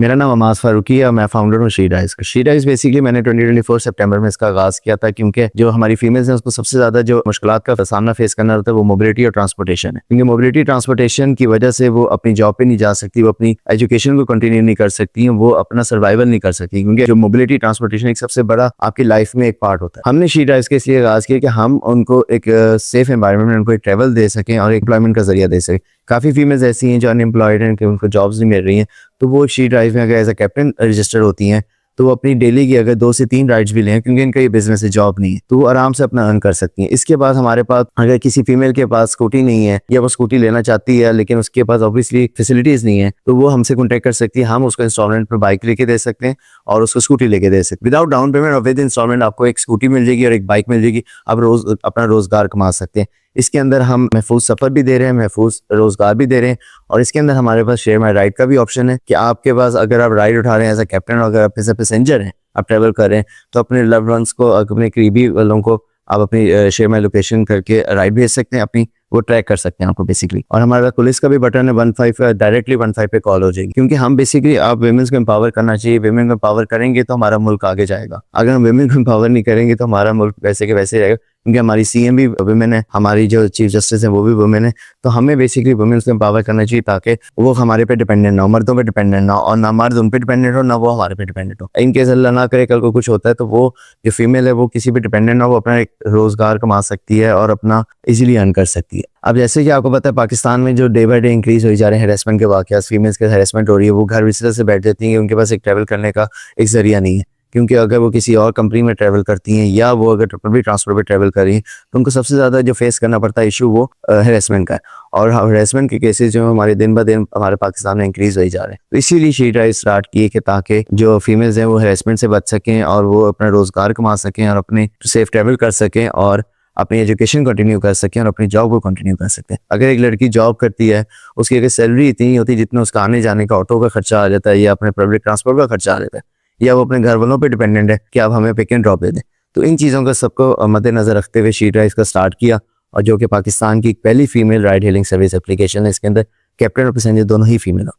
मेरा नाम अमास फारूकी है और मैं फाउंडर हूँ शी राइज का। शी राइज बेसिकली मैंने 2024 सितंबर में इसका आगाज किया था, क्योंकि जो हमारी फीमेल्स हैं उसको सबसे ज्यादा जो मुश्किलात का सामना फेस करना रहता है वो मोबिलिटी और ट्रांसपोर्टेशन है। क्योंकि मोबिलिटी ट्रांसपोर्टेशन की वजह से वो अपनी जॉब पे नहीं जा सकती, वो अपनी एजुकेशन को कंटिन्यू नहीं कर सकती, वो अपना सर्वाइवल नहीं कर सकती, क्योंकि जो मोबिलिटी ट्रांसपोर्टेशन एक सबसे बड़ा आपकी लाइफ में एक पार्ट होता है। हमने शी राइज के इसलिए आगाज किया कि हम उनको एक सेफ एनवायरनमेंट में उनको एक ट्रेवल दे सकें और एम्प्लॉयमेंट का जरिया दे सकें। काफी फीमेल्स ऐसी हैं जो अनएम्प्लॉयड हैं कि उनको जॉब्स नहीं मिल रही हैं, तो वो शी ड्राइव में अगर एज अ कैप्टन रजिस्टर होती हैं तो वो अपनी डेली की अगर 2 से 3 राइड्स भी लें, क्योंकि इनका ये बिजनेस है, जॉब नहीं है, तो वो आराम से अपना अर्न कर सकती हैं। इसके बाद हमारे पास अगर किसी फीमेल के पास स्कूटी नहीं है या वो स्कूटी लेना चाहती है लेकिन उसके पास ऑब्वियसली फैसिलिटीज नहीं है, तो वो हमसे कॉन्टेक्ट कर सकती है। हम उसको इंस्टॉलमेंट पर बाइक लेके दे सकते हैं और उसको स्कूटी लेके दे सकते हैं। विदाउट डाउन पेमेंट और विद इंस्टॉलमेंट आपको एक स्कूटी मिल जाएगी और एक बाइक मिल जाएगी। आप रोज अपना रोजगार कमा सकते हैं। इसके अंदर हम महफूज सफर भी दे रहे हैं, महफूज रोजगार भी दे रहे हैं, और इसके अंदर हमारे पास शेयर माई राइड का भी ऑप्शन है कि आपके पास अगर आप राइड उठा रहे हैं एज अ कैप्टन, अगर आप एज अ पैसेंजर हैं, आप ट्रेवल कर रहे हैं, तो अपने लव्ड वंस को, अपने करीबी वालों को आप अपनी शेयर माई लोकेशन करके राइड भेज सकते हैं, अपनी वो ट्रैक कर सकते हैं आपको बेसिकली। और हमारे पास पुलिस का भी बटन है 15 डायरेक्टली 15 पे कॉल हो जाएगी, क्योंकि हम बेसिकली आप वेमेंस को एम्पावर करना चाहिए। वेमेन को एम्पावर करेंगे तो हमारा मुल्क आगे जाएगा। अगर हम वेमेन को एम्पावर नहीं करेंगे तो हमारा मुल्क वैसे के वैसे रहेगा, क्योंकि हमारी सीएम भी वुमेन है, हमारी जो चीफ जस्टिस है वो भी वुमेन है। तो हमें बेसिकली वुमेन्स को एम्पावर करना चाहिए ताकि वो हमारे पे डिपेंडेंट ना हो, मर्दों पे डिपेंडेंट ना हो, और ना मर्द उन पे डिपेंडेंट हो ना वो हमारे पे डिपेंडेंट हो। इनकेस अल्लाह ना करे कल को कुछ होता है तो वो जो फीमेल है वो किसी पे डिपेंडेंट ना हो, वो अपना एक रोजगार कमा सकती है और अपना इजीली अर्न कर सकती है। अब जैसे कि आपको पता है पाकिस्तान में जो डे बाय डे इंक्रीज हो जा रहे हैं हेरेसमेंट के वाकयात, फीमेल्स के हेरेसमेंट हो रही है, वो घर बिस्तर से बैठ जाती हैं, उनके पास एक ट्रैवल करने का एक जरिया नहीं है। क्योंकि अगर वो किसी और कंपनी में ट्रैवल करती हैं या वो अगर पब्लिक ट्रांसपोर्ट पे ट्रैवल कर रही हैं तो उनको सबसे ज़्यादा जो फेस करना पड़ता है इशू वो हेरेसमेंट का है। और हेरेसमेंट के केसेस जो हमारे दिन ब दिन हमारे पाकिस्तान में इंक्रीज हो जा रहे हैं। तो इसीलिए शी ड्राइव स्टार्ट की कि ताकि जो फीमेल्स हैं वो हेरेसमेंट से बच सकें और वो अपना रोजगार कमा सकें और अपने सेफ ट्रैवल कर सकें और अपनी एजुकेशन कंटिन्यू कर सकें और अपनी जॉब को कंटिन्यू कर सकें। अगर एक लड़की जॉब करती है, उसकी अगर सैलरी इतनी नहीं होती जितना उसका आने जाने का ऑटो का खर्चा आ जाता है या अपने पब्लिक ट्रांसपोर्ट का खर्चा आ जाता है, या वो अपने घर वालों पे डिपेंडेंट है कि आप हमें पिक एंड ड्रॉप दे दें, तो इन चीज़ों का सबको मद्देनजर रखते हुए शी ड्राइव का स्टार्ट किया, और जो कि पाकिस्तान की पहली female ride hailing service application है। इसके अंदर कैप्टन और पैसेंजर दोनों ही फीमेल हो।